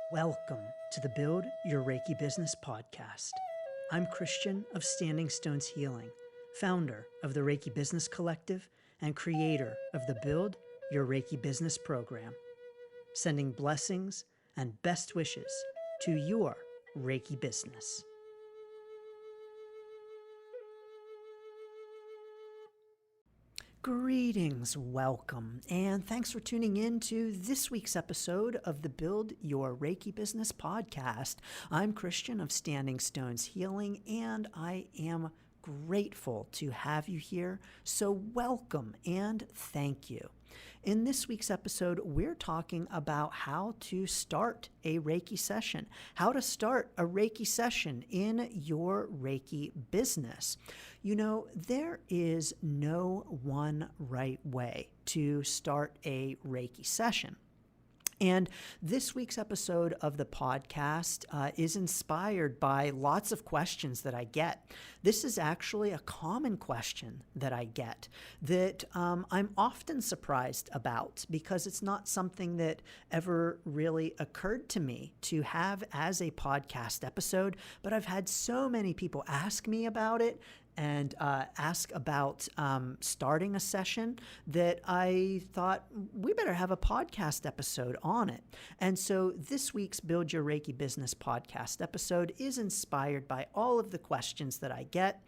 Welcome to the Build Your Reiki Business podcast. I'm Christian of Standing Stones Healing, founder of the Reiki Business Collective and creator of the Build Your Reiki Business program, sending blessings and best wishes to your Reiki business. Greetings, welcome, and thanks for tuning in to this week's episode of the Build Your Reiki Business podcast. I'm Christian of Standing Stones Healing, and I am grateful to have you here, so welcome and thank you. In this week's episode, we're talking about how to start a Reiki session, how to start a Reiki session in your Reiki business. You know, there is no one right way to start a Reiki session. And this week's episode of the podcast is inspired by lots of questions that I get. This is actually a common question that I get that I'm often surprised about because it's not something that ever really occurred to me to have as a podcast episode, but I've had so many people ask me about it and ask about starting a session that I thought we better have a podcast episode on it. And so this week's Build Your Reiki Business podcast episode is inspired by all of the questions that I get.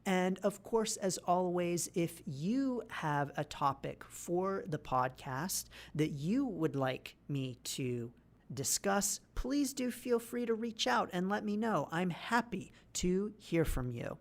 And of course, as always, if you have a topic for the podcast that you would like me to discuss, please do feel free to reach out and let me know. I'm happy to hear from you.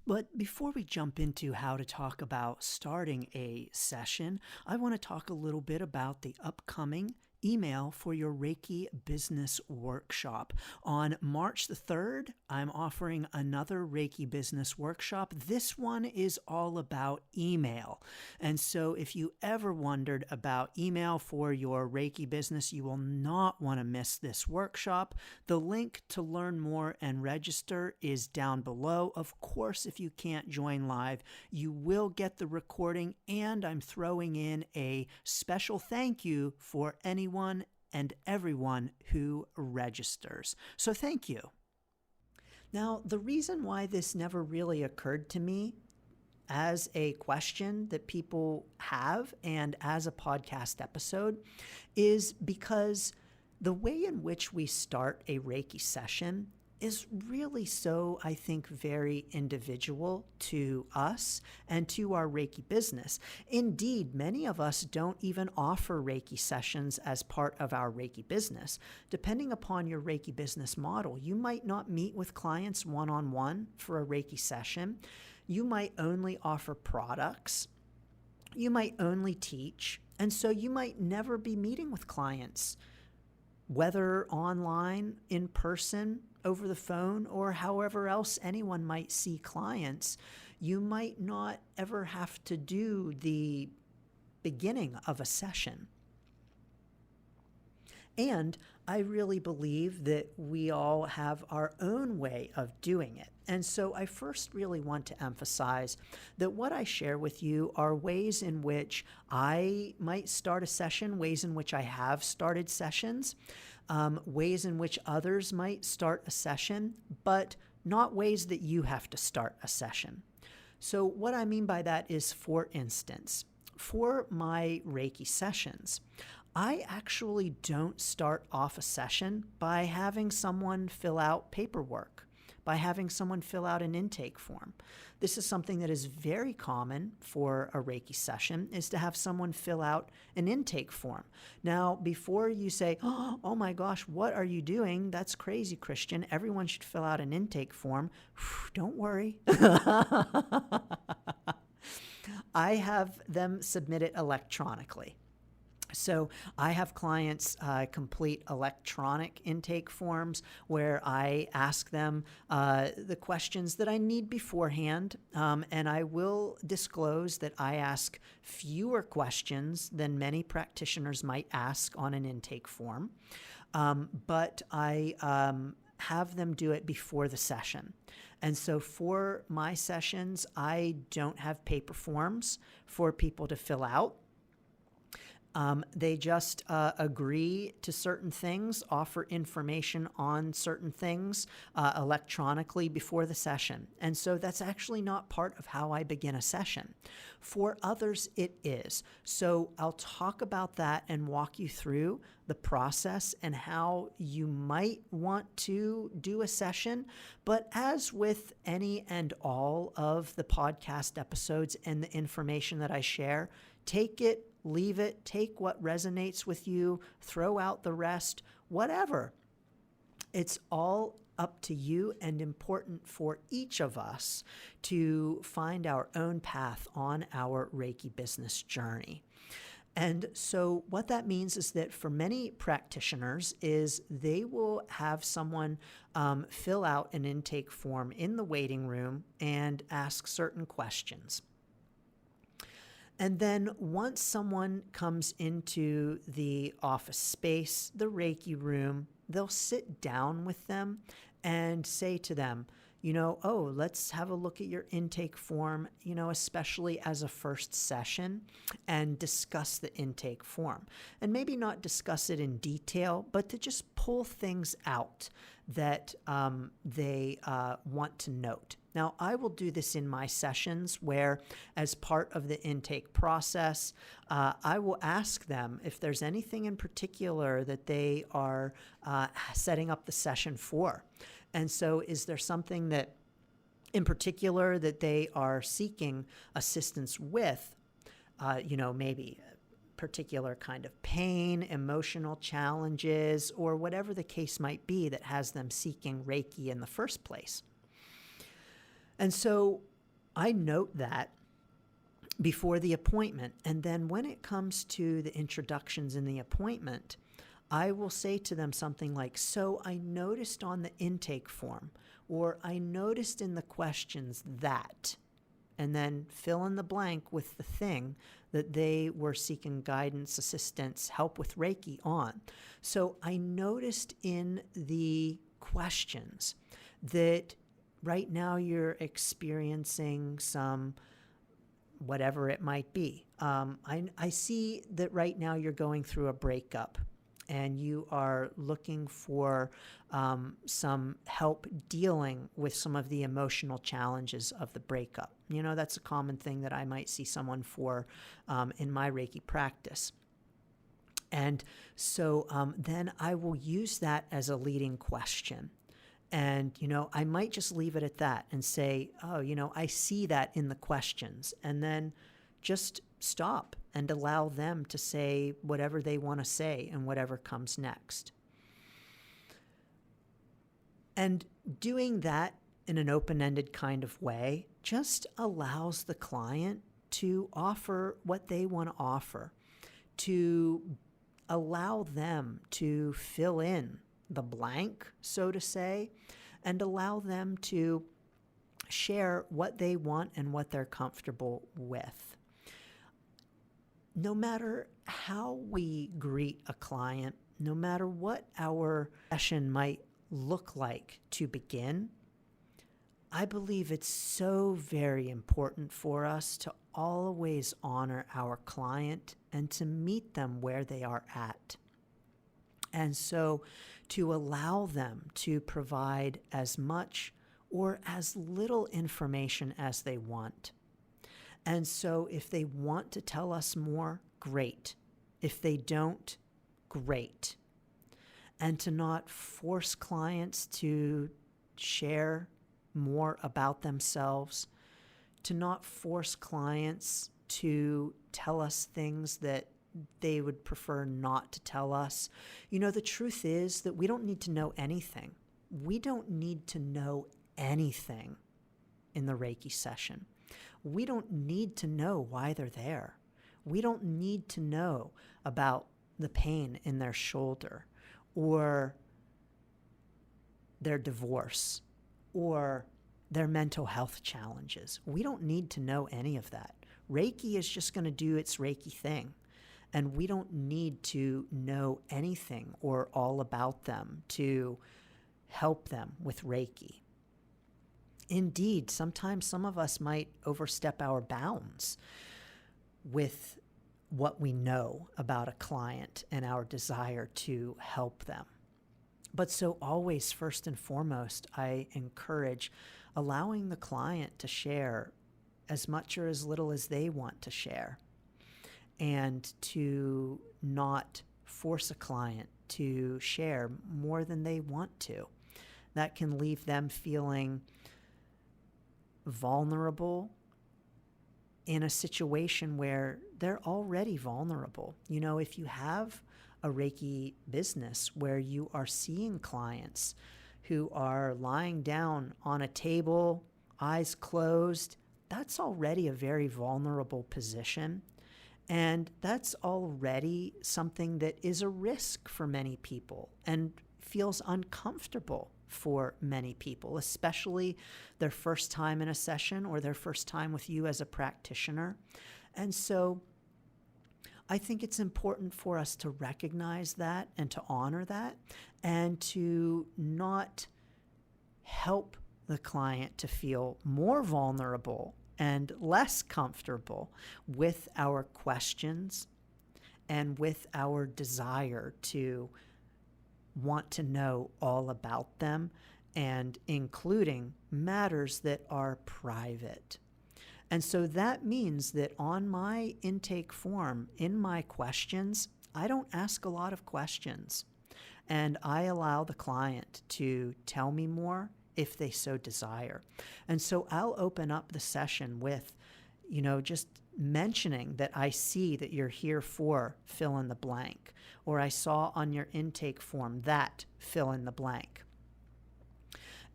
But before we jump into how to talk about starting a session, I want to talk a little bit about the upcoming email for your Reiki Business Workshop. On March the 3rd, I'm offering another Reiki Business Workshop. This one is all about email. And so if you ever wondered about email for your Reiki business, you will not want to miss this workshop. The link to learn more and register is down below. Of course, if you can't join live, you will get the recording, and I'm throwing in a special thank you for anyone and everyone who registers. So thank you. Now, the reason why this never really occurred to me as a question that people have and as a podcast episode is because the way in which we start a Reiki session is really so, I think, very individual to us and to our Reiki business. Indeed, many of us don't even offer Reiki sessions as part of our Reiki business. Depending upon your Reiki business model, you might not meet with clients one-on-one for a Reiki session. You might only offer products. You might only teach. And so you might never be meeting with clients, whether online, in person, over the phone, or however else anyone might see clients. You might not ever have to do the beginning of a session. And I really believe that we all have our own way of doing it. And so I first really want to emphasize that what I share with you are ways in which I might start a session, ways in which I have started sessions, ways in which others might start a session, but not ways that you have to start a session. So what I mean by that is, for instance, for my Reiki sessions, I actually don't start off a session by having someone fill out paperwork, by having someone fill out an intake form. This is something that is very common for a Reiki session, is to have someone fill out an intake form. Now, before you say, oh my gosh, what are you doing? That's crazy, Christian. Everyone should fill out an intake form. Don't worry. I have them submit it electronically. So I have clients complete electronic intake forms where I ask them the questions that I need beforehand, and I will disclose that I ask fewer questions than many practitioners might ask on an intake form, but I have them do it before the session. And so for my sessions, I don't have paper forms for people to fill out. They just agree to certain things, offer information on certain things electronically before the session. And so that's actually not part of how I begin a session. For others, it is. So I'll talk about that and walk you through the process and how you might want to do a session. But as with any and all of the podcast episodes and the information that I share, take it, leave it, take what resonates with you, throw out the rest, whatever. It's all up to you and important for each of us to find our own path on our Reiki business journey. And so what that means is that for many practitioners is they will have someone fill out an intake form in the waiting room and ask certain questions. And then once someone comes into the office space, the Reiki room, they'll sit down with them and say to them, oh, let's have a look at your intake form, especially as a first session, and discuss the intake form. And maybe not discuss it in detail, but to just pull things out that they want to note. Now, I will do this in my sessions where, as part of the intake process, I will ask them if there's anything in particular that they are setting up the session for. And so is there something that in particular that they are seeking assistance with, maybe a particular kind of pain, emotional challenges, or whatever the case might be that has them seeking Reiki in the first place. And so I note that before the appointment. And then when it comes to the introductions in the appointment, I will say to them something like, so I noticed on the intake form, or I noticed in the questions that, and then fill in the blank with the thing that they were seeking guidance, assistance, help with Reiki on. So I noticed in the questions that right now you're experiencing some whatever it might be. I see that right now you're going through a breakup and you are looking for some help dealing with some of the emotional challenges of the breakup. That's a common thing that I might see someone for in my Reiki practice. And so then I will use that as a leading question. And, I might just leave it at that and say, oh, I see that in the questions, and then just stop and allow them to say whatever they want to say and whatever comes next. And doing that in an open-ended kind of way just allows the client to offer what they want to offer, to allow them to fill in the blank, so to say, and allow them to share what they want and what they're comfortable with. No matter how we greet a client, no matter what our session might look like to begin, I believe it's so very important for us to always honor our client and to meet them where they are at. And so to allow them to provide as much or as little information as they want. And so if they want to tell us more, great. If they don't, great. And to not force clients to share more about themselves, to not force clients to tell us things that they would prefer not to tell us. The truth is that we don't need to know anything. We don't need to know anything in the Reiki session. We don't need to know why they're there. We don't need to know about the pain in their shoulder or their divorce or their mental health challenges. We don't need to know any of that. Reiki is just going to do its Reiki thing. And we don't need to know anything or all about them to help them with Reiki. Indeed, sometimes some of us might overstep our bounds with what we know about a client and our desire to help them. But so always, first and foremost, I encourage allowing the client to share as much or as little as they want to share, and to not force a client to share more than they want to. That can leave them feeling vulnerable in a situation where they're already vulnerable. You know, if you have a Reiki business where you are seeing clients who are lying down on a table, eyes closed, that's already a very vulnerable position. And that's already something that is a risk for many people and feels uncomfortable for many people, especially their first time in a session or their first time with you as a practitioner. And so I think it's important for us to recognize that and to honor that, and to not help the client to feel more vulnerable and less comfortable with our questions and with our desire to want to know all about them, and including matters that are private. And so that means that on my intake form, in my questions, I don't ask a lot of questions, and I allow the client to tell me more if they so desire. And so I'll open up the session with, just mentioning that I see that you're here for fill in the blank, or I saw on your intake form that fill in the blank,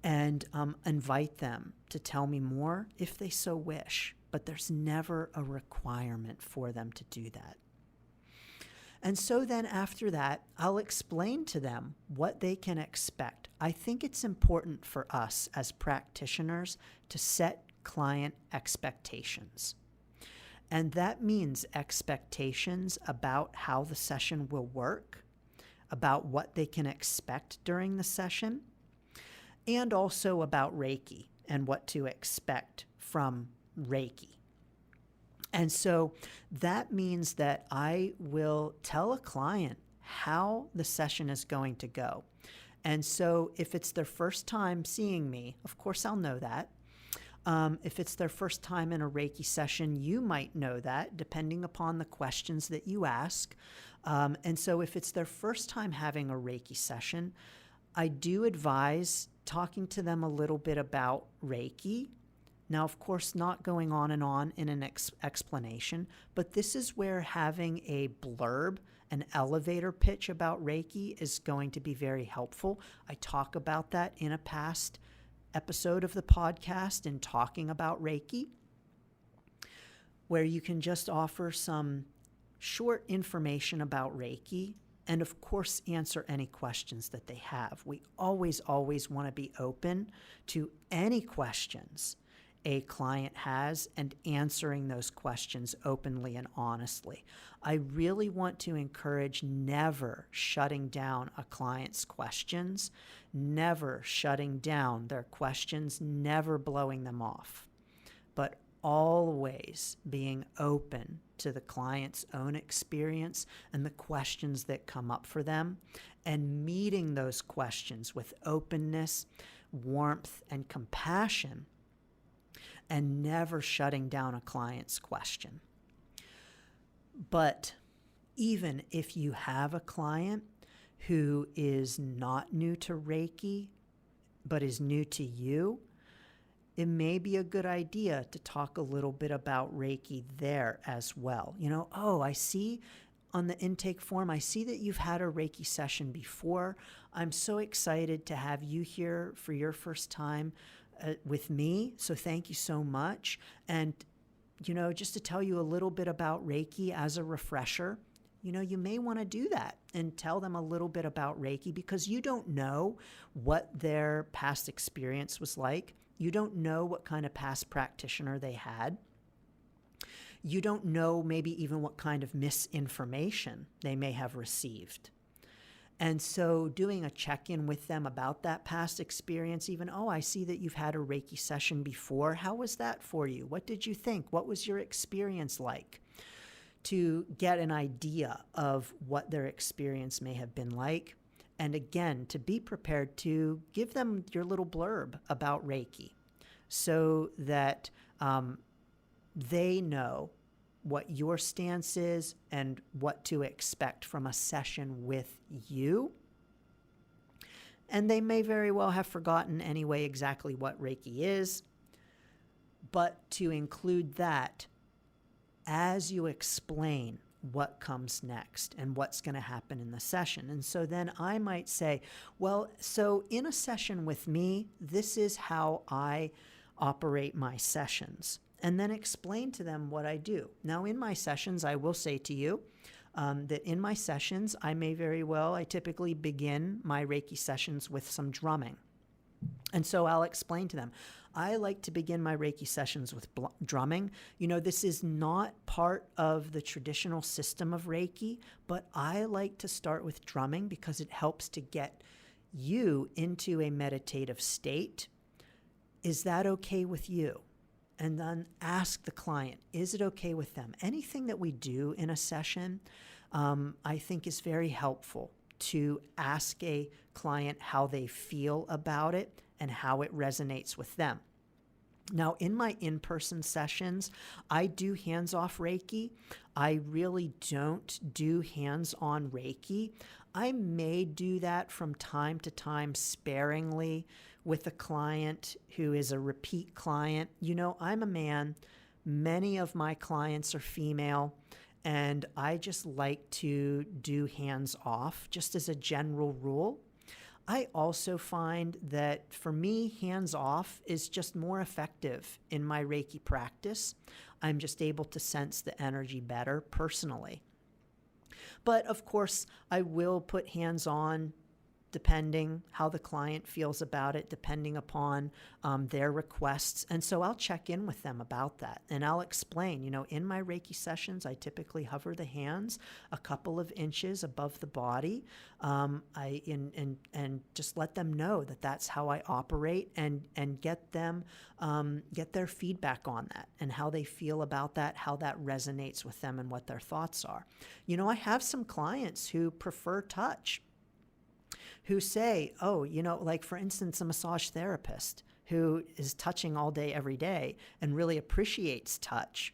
and invite them to tell me more if they so wish. But there's never a requirement for them to do that. And so then after that, I'll explain to them what they can expect. I think it's important for us as practitioners to set client expectations. And that means expectations about how the session will work, about what they can expect during the session, and also about Reiki and what to expect from Reiki. And so that means that I will tell a client how the session is going to go. And so if it's their first time seeing me, of course I'll know that. If it's their first time in a Reiki session, you might know that, depending upon the questions that you ask. And so if it's their first time having a Reiki session, I do advise talking to them a little bit about Reiki. Now, of course, not going on in an explanation, but this is where having a blurb, an elevator pitch about Reiki is going to be very helpful. I talk about that in a past episode of the podcast in talking about Reiki, where you can just offer some short information about Reiki and, of course, answer any questions that they have. We always want to be open to any questions a client has and answering those questions openly and honestly. I really want to encourage never shutting down a client's questions, never shutting down their questions, never blowing them off, but always being open to the client's own experience and the questions that come up for them, and meeting those questions with openness, warmth, and compassion, and never shutting down a client's question. But even if you have a client who is not new to Reiki, but is new to you, it may be a good idea to talk a little bit about Reiki there as well. I see on the intake form, I see that you've had a Reiki session before. I'm so excited to have you here for your first time with me. So thank you so much. And, just to tell you a little bit about Reiki as a refresher, you may want to do that and tell them a little bit about Reiki, because you don't know what their past experience was like. You don't know what kind of past practitioner they had. You don't know maybe even what kind of misinformation they may have received. And so doing a check-in with them about that past experience, even, I see that you've had a Reiki session before. How was that for you? What did you think? What was your experience like? to get an idea of what their experience may have been like. And again, to be prepared to give them your little blurb about Reiki so that they know what your stance is and what to expect from a session with you. And they may very well have forgotten anyway exactly what Reiki is, but to include that as you explain what comes next and what's going to happen in the session. And so then I might say, well, so in a session with me, this is how I operate my sessions, and then explain to them what I do. Now, in my sessions, I will say to you that in my sessions, I typically begin my Reiki sessions with some drumming. And so I'll explain to them, I like to begin my Reiki sessions with drumming. This is not part of the traditional system of Reiki, but I like to start with drumming because it helps to get you into a meditative state. Is that okay with you? And then ask the client, is it okay with them? Anything that we do in a session, I think is very helpful to ask a client how they feel about it and how it resonates with them. Now, in my in-person sessions, I do hands-off Reiki. I really don't do hands-on Reiki. I may do that from time to time sparingly with a client who is a repeat client. I'm a man. Many of my clients are female, and I just like to do hands-off just as a general rule. I also find that for me, hands-off is just more effective in my Reiki practice. I'm just able to sense the energy better personally. But of course, I will put hands-on depending how the client feels about it, depending upon their requests. And so I'll check in with them about that. And I'll explain, in my Reiki sessions, I typically hover the hands a couple of inches above the body. And just let them know that that's how I operate, and get them, get their feedback on that and how they feel about that, how that resonates with them and what their thoughts are. I have some clients who prefer touch, who say, like for instance, a massage therapist who is touching all day, every day, and really appreciates touch.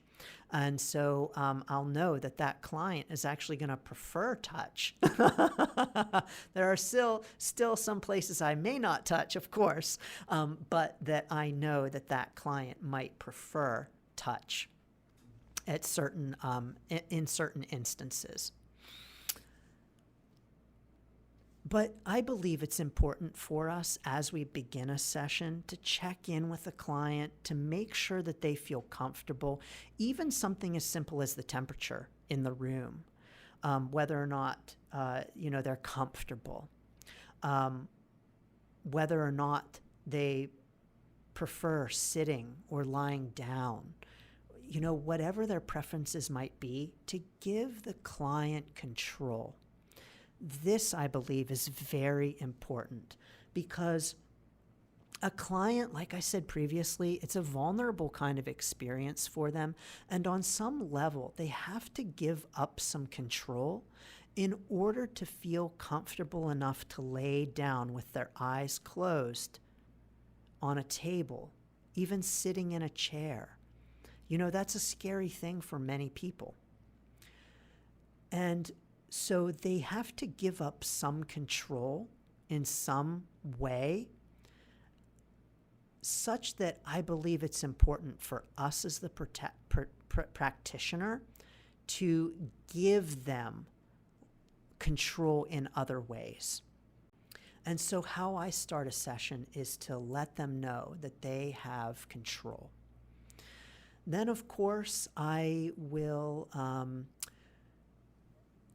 And so I'll know that client is actually going to prefer touch. There are still some places I may not touch, of course, but that I know that client might prefer touch at in certain instances. But I believe it's important for us as we begin a session to check in with the client to make sure that they feel comfortable, even something as simple as the temperature in the room, whether or not they're comfortable, whether or not they prefer sitting or lying down, whatever their preferences might be, to give the client control. This, I believe, is very important because a client, like I said previously, it's a vulnerable kind of experience for them. And on some level, they have to give up some control in order to feel comfortable enough to lay down with their eyes closed on a table, even sitting in a chair. That's a scary thing for many people. And so they have to give up some control in some way, such that I believe it's important for us as the practitioner to give them control in other ways. And so how I start a session is to let them know that they have control. Then, of course, I will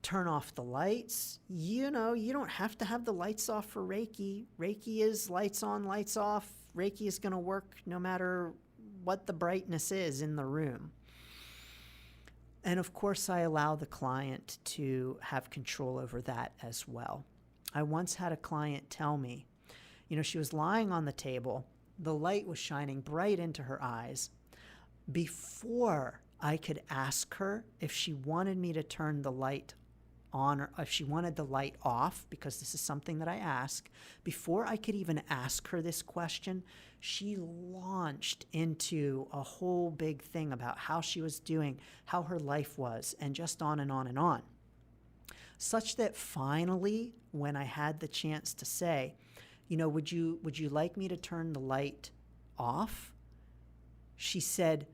turn off the lights. You don't have to have the lights off for Reiki. Reiki is lights on, lights off. Reiki is going to work no matter what the brightness is in the room. And of course, I allow the client to have control over that as well. I once had a client tell me, she was lying on the table. The light was shining bright into her eyes. Before I could ask her if she wanted me to turn the light on or if she wanted the light off, because this is something that I ask. Before I could even ask her this question, she launched into a whole big thing about how she was doing, how her life was, and just on and on and on. Such that finally, when I had the chance to say, would you like me to turn the light off? She said,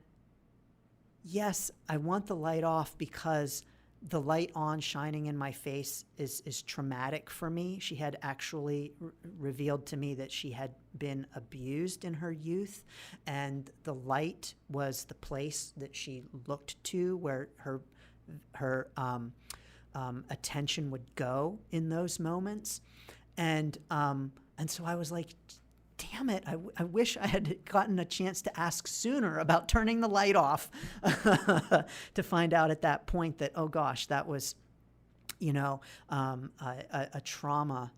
yes, I want the light off because the light on shining in my face is traumatic for me. She had actually revealed to me that she had been abused in her youth, and the light was the place that she looked to where her attention would go in those moments. And so I was like, damn it, I wish I had gotten a chance to ask sooner about turning the light off to find out at that point that, oh gosh, that was, a trauma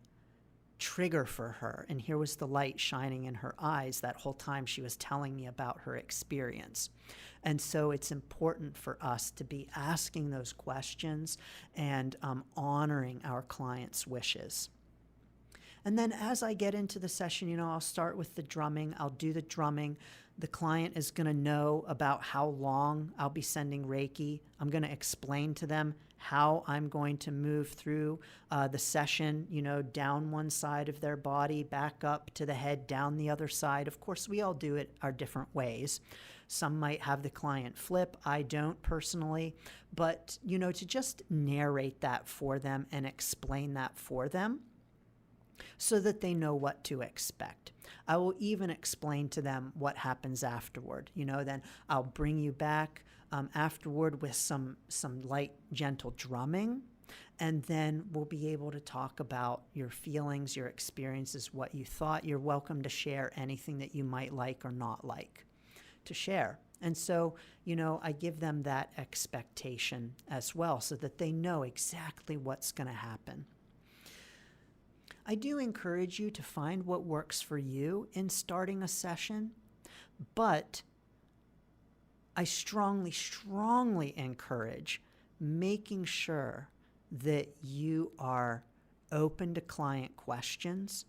trigger for her. And here was the light shining in her eyes that whole time she was telling me about her experience. And so it's important for us to be asking those questions and honoring our clients' wishes. And then as I get into the session, I'll start with the drumming. I'll do the drumming. The client is going to know about how long I'll be sending Reiki. I'm going to explain to them how I'm going to move through the session, down one side of their body, back up to the head, down the other side. Of course, we all do it our different ways. Some might have the client flip. I don't personally. But, to just narrate that for them and explain that for them, so that they know what to expect. I will even explain to them what happens afterward. Then I'll bring you back afterward with some light, gentle drumming, and then we'll be able to talk about your feelings, your experiences, what you thought. You're welcome to share anything that you might like or not like to share. And so, I give them that expectation as well so that they know exactly what's going to happen. I do encourage you to find what works for you in starting a session, but I strongly, strongly encourage making sure that you are open to client questions,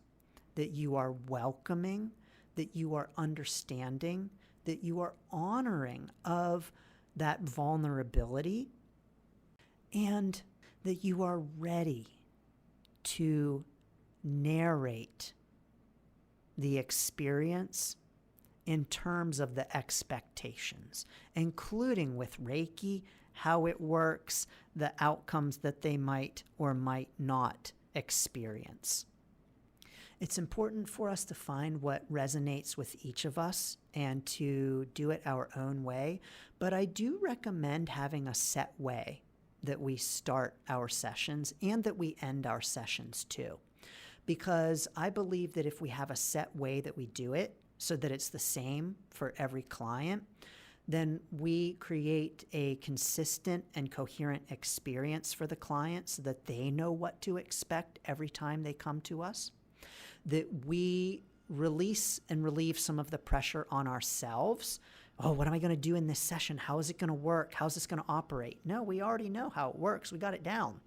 that you are welcoming, that you are understanding, that you are honoring of that vulnerability, and that you are ready to narrate the experience in terms of the expectations, including with Reiki, how it works, the outcomes that they might or might not experience. It's important for us to find what resonates with each of us and to do it our own way, but I do recommend having a set way that we start our sessions and that we end our sessions too. Because I believe that if we have a set way that we do it so that it's the same for every client, then we create a consistent and coherent experience for the client so that they know what to expect every time they come to us, that we release and relieve some of the pressure on ourselves. Oh, what am I going to do in this session? How is it going to work? How's this going to operate? No, we already know how it works. We got it down.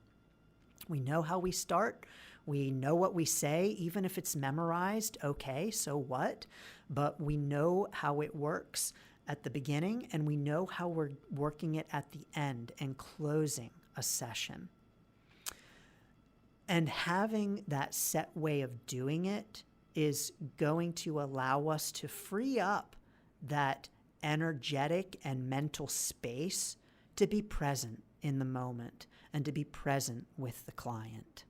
We know how we start. We know what we say, even if it's memorized. Okay, so what? But we know how it works at the beginning, and we know how we're working it at the end and closing a session. And having that set way of doing it is going to allow us to free up that energetic and mental space to be present in the moment and to be present with the client.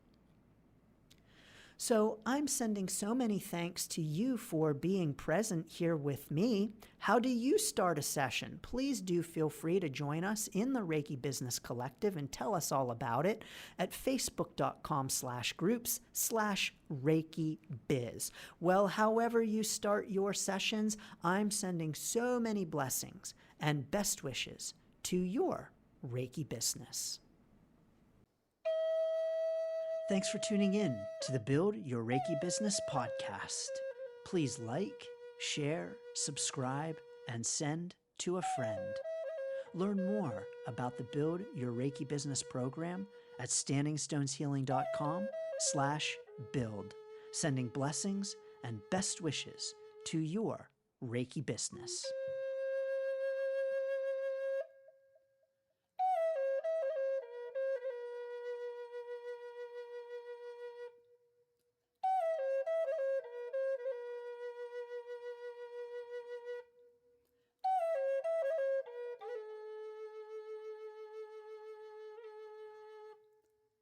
So I'm sending so many thanks to you for being present here with me. How do you start a session? Please do feel free to join us in the Reiki Business Collective and tell us all about it at facebook.com/groups/Reiki Biz. Well, however you start your sessions, I'm sending so many blessings and best wishes to your Reiki business. Thanks for tuning in to the Build Your Reiki Business podcast. Please like, share, subscribe, and send to a friend. Learn more about the Build Your Reiki Business program at standingstoneshealing.com/build. Sending blessings and best wishes to your Reiki business.